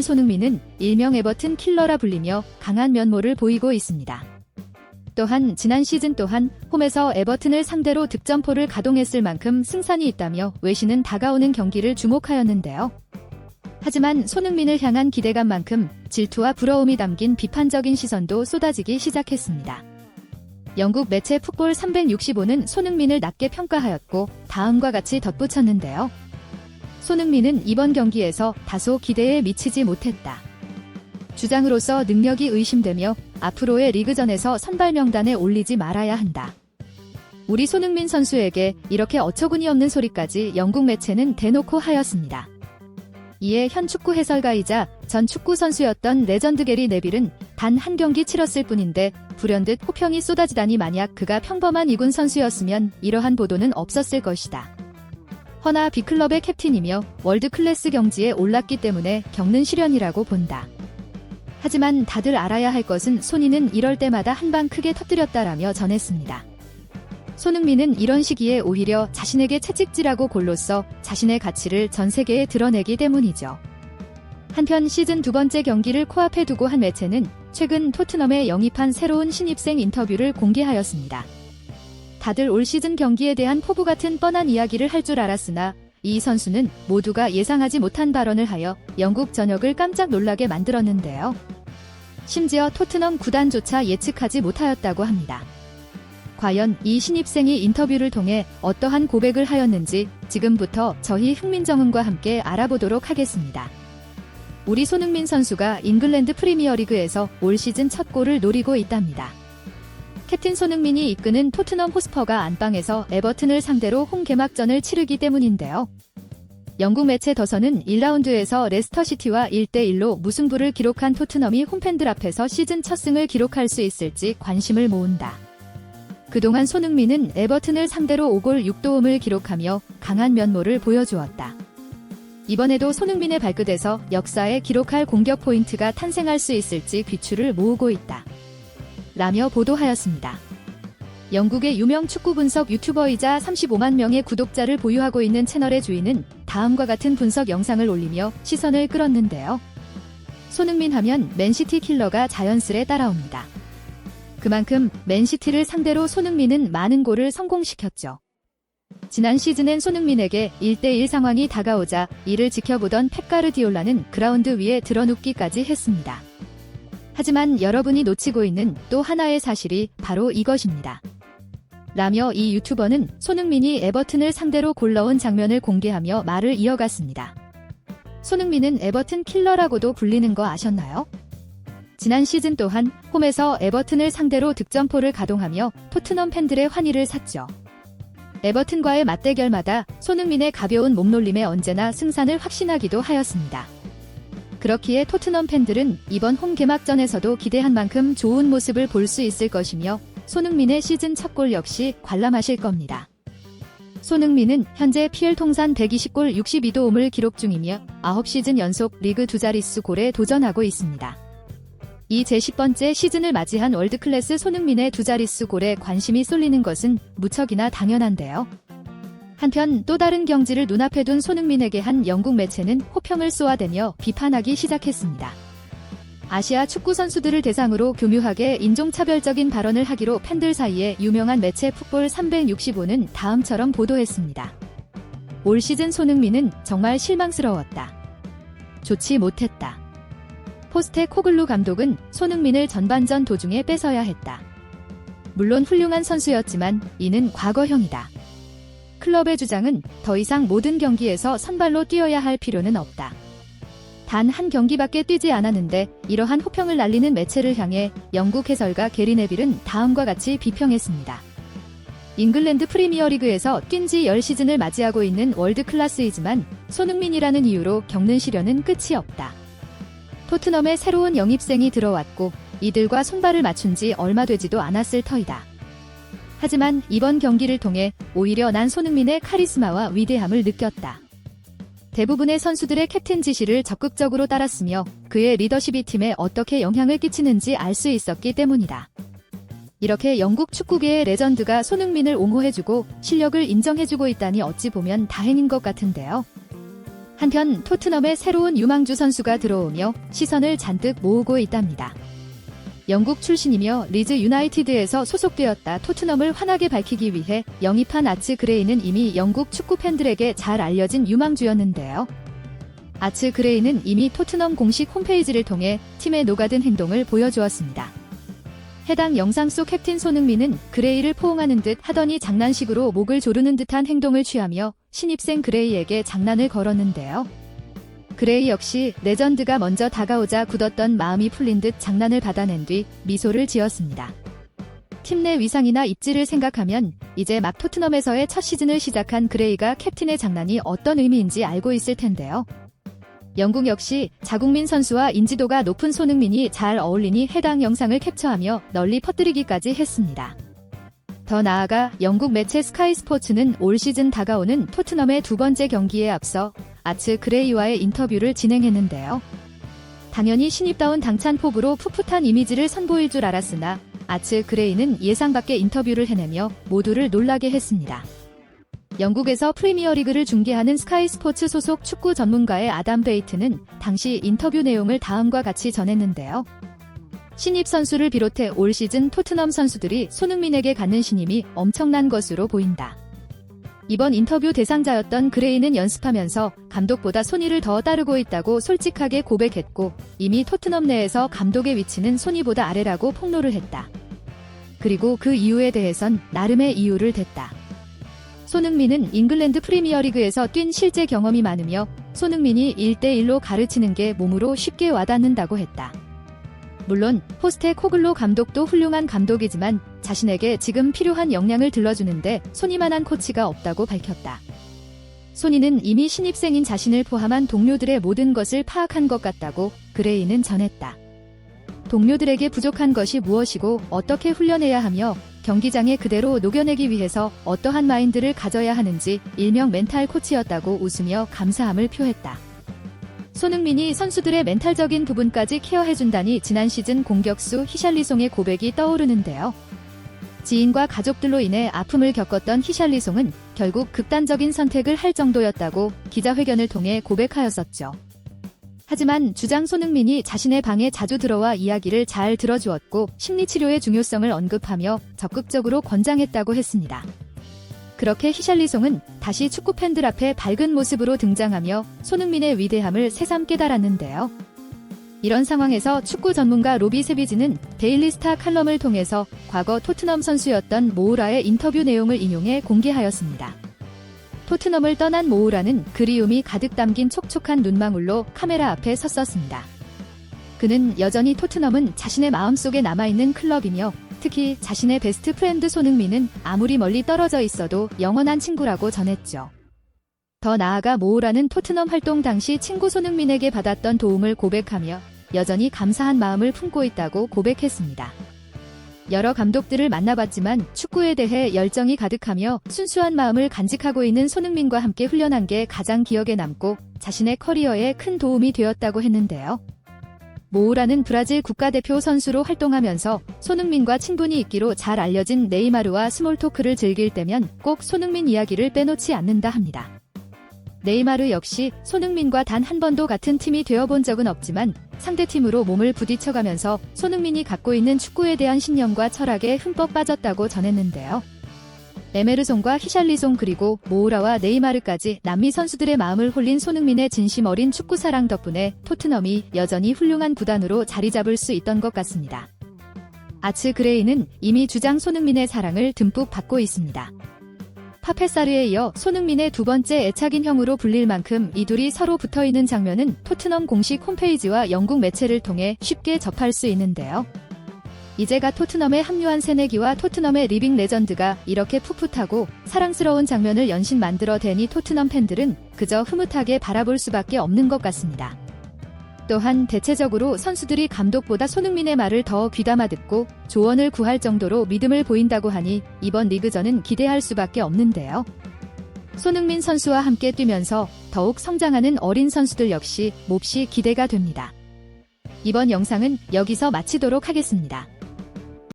손흥민은 일명 에버튼 킬러라 불리며 강한 면모를 보이고 있습니다. 또한 지난 시즌 또한 홈에서 에버튼을 상대로 득점포를 가동했을 만큼 승산이 있다며 외신은 다가오는 경기를 주목하였는데요. 하지만 손흥민을 향한 기대감만큼 질투와 부러움이 담긴 비판적인 시선도 쏟아지기 시작했습니다. 영국 매체 풋볼 365는 손흥민을 낮게 평가하였고 다음과 같이 덧붙였는데요. 손흥민은 이번 경기에서 다소 기대에 미치지 못했다. 주장으로서 능력이 의심되며 앞으로의 리그전에서 선발 명단에 올리지 말아야 한다. 우리 손흥민 선수에게 이렇게 어처구니 없는 소리까지 영국 매체는 대놓고 하였습니다. 이에 현 축구 해설가이자 전 축구 선수였던 레전드 게리 네빌은 단 한 경기 치렀을 뿐인데 불현듯 호평이 쏟아지다니 만약 그가 평범한 2군 선수였으면 이러한 보도는 없었을 것이다. 허나 B클럽의 캡틴이며 월드클래스 경지에 올랐기 때문에 겪는 시련이라고 본다. 하지만 다들 알아야 할 것은 손이는 이럴 때마다 한 방 크게 터뜨렸다라며 전했습니다. 손흥민은 이런 시기에 오히려 자신에게 채찍질하고 골로써 자신의 가치를 전 세계에 드러내기 때문이죠. 한편 시즌 두 번째 경기를 코앞에 두고 한 매체는 최근 토트넘에 영입한 새로운 신입생 인터뷰를 공개하였습니다. 다들 올 시즌 경기에 대한 포부 같은 뻔한 이야기를 할 줄 알았으나 이 선수는 모두가 예상하지 못한 발언을 하여 영국 전역을 깜짝 놀라게 만들었는데요. 심지어 토트넘 구단조차 예측하지 못하였다고 합니다. 과연 이 신입생이 인터뷰를 통해 어떠한 고백을 하였는지 지금부터 저희 흥민정음과 함께 알아보도록 하겠습니다. 우리 손흥민 선수가 잉글랜드 프리미어리그에서 올 시즌 첫 골을 노리고 있답니다. 캡틴 손흥민이 이끄는 토트넘 호스퍼가 안방에서 에버튼을 상대로 홈 개막전을 치르기 때문인데요. 영국 매체 더선은 1라운드에서 레스터시티와 1대1로 무승부를 기록한 토트넘이 홈팬들 앞에서 시즌 첫 승을 기록할 수 있을지 관심을 모은다. 그동안 손흥민은 에버튼을 상대로 5골 6도움을 기록하며 강한 면모를 보여주었다. 이번에도 손흥민의 발끝에서 역사에 기록할 공격 포인트가 탄생할 수 있을지 귀추를 모으고 있다. 라며 보도하였습니다. 영국의 유명 축구 분석 유튜버이자 35만 명의 구독자를 보유하고 있는 채널의 주인은 다음과 같은 분석 영상을 올리며 시선을 끌었는데요. 손흥민 하면 맨시티 킬러가 자연스레 따라옵니다. 그만큼 맨시티를 상대로 손흥민은 많은 골을 성공시켰죠. 지난 시즌엔 손흥민에게 1대1 상황이 다가오자 이를 지켜보던 펩 가르디올라는 그라운드 위에 드러눕기까지 했습니다. 하지만 여러분이 놓치고 있는 또 하나의 사실이 바로 이것입니다. 라며 이 유튜버는 손흥민이 에버튼을 상대로 골 넣은 장면을 공개하며 말을 이어갔습니다. 손흥민은 에버튼 킬러라고도 불리는 거 아셨나요? 지난 시즌 또한 홈에서 에버튼을 상대로 득점포를 가동하며 토트넘 팬들의 환희를 샀죠. 에버튼과의 맞대결마다 손흥민의 가벼운 몸놀림에 언제나 승산을 확신하기도 하였습니다. 그렇기에 토트넘 팬들은 이번 홈 개막전에서도 기대한 만큼 좋은 모습을 볼 수 있을 것이며 손흥민의 시즌 첫 골 역시 관람하실 겁니다. 손흥민은 현재 PL 통산 120골 62도움을 기록 중이며 9시즌 연속 리그 두 자릿수 골에 도전하고 있습니다. 이 제10번째 시즌을 맞이한 월드클래스 손흥민의 두 자릿수 골에 관심이 쏠리는 것은 무척이나 당연한데요. 한편 또 다른 경지를 눈앞에 둔 손흥민에게 한 영국 매체는 호평을 쏘아대며 비판하기 시작했습니다. 아시아 축구 선수들을 대상으로 교묘하게 인종차별적인 발언을 하기로 팬들 사이에 유명한 매체 풋볼 365는 다음처럼 보도했습니다. 올 시즌 손흥민은 정말 실망스러웠다. 좋지 못했다. 포스테코글루 감독은 손흥민을 전반전 도중에 뺏어야 했다. 물론 훌륭한 선수였지만 이는 과거형이다. 클럽의 주장은 더 이상 모든 경기에서 선발로 뛰어야 할 필요는 없다. 단 한 경기밖에 뛰지 않았는데 이러한 호평을 날리는 매체를 향해 영국 해설가 게리 네빌은 다음과 같이 비평했습니다. 잉글랜드 프리미어리그에서 뛴 지 10시즌을 맞이하고 있는 월드클래스이지만 손흥민이라는 이유로 겪는 시련은 끝이 없다. 토트넘에 새로운 영입생이 들어왔고 이들과 손발을 맞춘 지 얼마 되지도 않았을 터이다. 하지만 이번 경기를 통해 오히려 난 손흥민의 카리스마와 위대함을 느꼈다. 대부분의 선수들의 캡틴 지시를 적극적으로 따랐으며 그의 리더십이 팀에 어떻게 영향을 끼치는지 알 수 있었기 때문이다. 이렇게 영국 축구계의 레전드가 손흥민을 옹호해주고 실력을 인정해주고 있다니 어찌 보면 다행인 것 같은데요. 한편 토트넘에 새로운 유망주 선수가 들어오며 시선을 잔뜩 모으고 있답니다. 영국 출신이며 리즈 유나이티드에서 소속되었다. 토트넘을 환하게 밝히기 위해 영입한 아츠 그레이는 이미 영국 축구 팬들에게 잘 알려진 유망주였는데요. 아츠 그레이는 이미 토트넘 공식 홈페이지를 통해 팀에 녹아든 행동을 보여주었습니다. 해당 영상 속 캡틴 손흥민은 그레이를 포옹하는 듯 하더니 장난식으로 목을 조르는 듯한 행동을 취하며 신입생 그레이에게 장난을 걸었는데요. 그레이 역시 레전드가 먼저 다가오자 굳었던 마음이 풀린 듯 장난을 받아낸 뒤 미소를 지었습니다. 팀 내 위상이나 입지를 생각하면 이제 막 토트넘에서의 첫 시즌을 시작한 그레이가 캡틴의 장난이 어떤 의미인지 알고 있을 텐데요. 영국 역시 자국민 선수와 인지도가 높은 손흥민이 잘 어울리니 해당 영상을 캡처하며 널리 퍼뜨리기까지 했습니다. 더 나아가 영국 매체 스카이 스포츠는 올 시즌 다가오는 토트넘의 두 번째 경기에 앞서 아츠 그레이와의 인터뷰를 진행했는데요. 당연히 신입다운 당찬 포부로 풋풋한 이미지를 선보일 줄 알았으나 아츠 그레이는 예상 밖의 인터뷰를 해내며 모두를 놀라게 했습니다. 영국에서 프리미어리그를 중계하는 스카이 스포츠 소속 축구 전문가의 아담 베이트는 당시 인터뷰 내용을 다음과 같이 전했는데요. 신입 선수를 비롯해 올 시즌 토트넘 선수들이 손흥민에게 갖는 신임이 엄청난 것으로 보인다. 이번 인터뷰 대상자였던 그레이는 연습하면서 감독보다 손이를 더 따르고 있다고 솔직하게 고백했고 이미 토트넘 내에서 감독의 위치는 손이보다 아래라고 폭로를 했다. 그리고 그 이유에 대해선 나름의 이유를 댔다. 손흥민은 잉글랜드 프리미어리그에서 뛴 실제 경험이 많으며 손흥민이 1대1로 가르치는 게 몸으로 쉽게 와닿는다고 했다. 물론 포스테 코글로 감독도 훌륭한 감독이지만 자신에게 지금 필요한 역량을 들러주는데 손이만한 코치가 없다고 밝혔다. 손이는 이미 신입생인 자신을 포함한 동료들의 모든 것을 파악한 것 같다고 그레이는 전했다. 동료들에게 부족한 것이 무엇이고 어떻게 훈련해야 하며 경기장에 그대로 녹여내기 위해서 어떠한 마인드를 가져야 하는지 일명 멘탈 코치였다고 웃으며 감사함을 표했다. 손흥민이 선수들의 멘탈적인 부분까지 케어해준다니 지난 시즌 공격수 히샬리송의 고백이 떠오르는데요. 지인과 가족들로 인해 아픔을 겪었던 히샬리송은 결국 극단적인 선택을 할 정도였다고 기자회견을 통해 고백하였었죠. 하지만 주장 손흥민이 자신의 방에 자주 들어와 이야기를 잘 들어주었고 심리치료의 중요성을 언급하며 적극적으로 권장했다고 했습니다. 그렇게 히샬리송은 다시 축구 팬들 앞에 밝은 모습으로 등장하며 손흥민의 위대함을 새삼 깨달았는데요. 이런 상황에서 축구 전문가 로비 세비지는 데일리스타 칼럼을 통해서 과거 토트넘 선수였던 모우라의 인터뷰 내용을 인용해 공개하였습니다. 토트넘을 떠난 모우라는 그리움이 가득 담긴 촉촉한 눈망울로 카메라 앞에 섰었습니다. 그는 여전히 토트넘은 자신의 마음속에 남아있는 클럽이며 특히 자신의 베스트 프렌드 손흥민은 아무리 멀리 떨어져 있어도 영원한 친구라고 전했죠. 더 나아가 모우라는 토트넘 활동 당시 친구 손흥민에게 받았던 도움을 고백하며 여전히 감사한 마음을 품고 있다고 고백했습니다. 여러 감독들을 만나봤지만 축구에 대해 열정이 가득하며 순수한 마음을 간직하고 있는 손흥민과 함께 훈련한 게 가장 기억에 남고 자신의 커리어에 큰 도움이 되었다고 했는데요. 모우라는 브라질 국가대표 선수로 활동하면서 손흥민과 친분이 있기로 잘 알려진 네이마르와 스몰토크를 즐길 때면 꼭 손흥민 이야기를 빼놓지 않는다 합니다. 네이마르 역시 손흥민과 단 한 번도 같은 팀이 되어본 적은 없지만 상대팀으로 몸을 부딪혀가면서 손흥민이 갖고 있는 축구에 대한 신념과 철학에 흠뻑 빠졌다고 전했는데요. 에메르송과 히샬리송 그리고 모우라와 네이마르까지 남미 선수들의 마음을 홀린 손흥민의 진심 어린 축구 사랑 덕분에 토트넘이 여전히 훌륭한 구단으로 자리 잡을 수 있던 것 같습니다. 아츠 그레이는 이미 주장 손흥민의 사랑을 듬뿍 받고 있습니다. 파페사르에 이어 손흥민의 두 번째 애착인 형으로 불릴 만큼 이 둘이 서로 붙어있는 장면은 토트넘 공식 홈페이지와 영국 매체를 통해 쉽게 접할 수 있는데요. 이제가 토트넘에 합류한 새내기와 토트넘의 리빙 레전드가 이렇게 풋풋하고 사랑스러운 장면을 연신 만들어대니 토트넘 팬들은 그저 흐뭇하게 바라볼 수밖에 없는 것 같습니다. 또한 대체적으로 선수들이 감독보다 손흥민의 말을 더 귀담아 듣고 조언을 구할 정도로 믿음을 보인다고 하니 이번 리그전은 기대할 수밖에 없는데요. 손흥민 선수와 함께 뛰면서 더욱 성장하는 어린 선수들 역시 몹시 기대가 됩니다. 이번 영상은 여기서 마치도록 하겠습니다.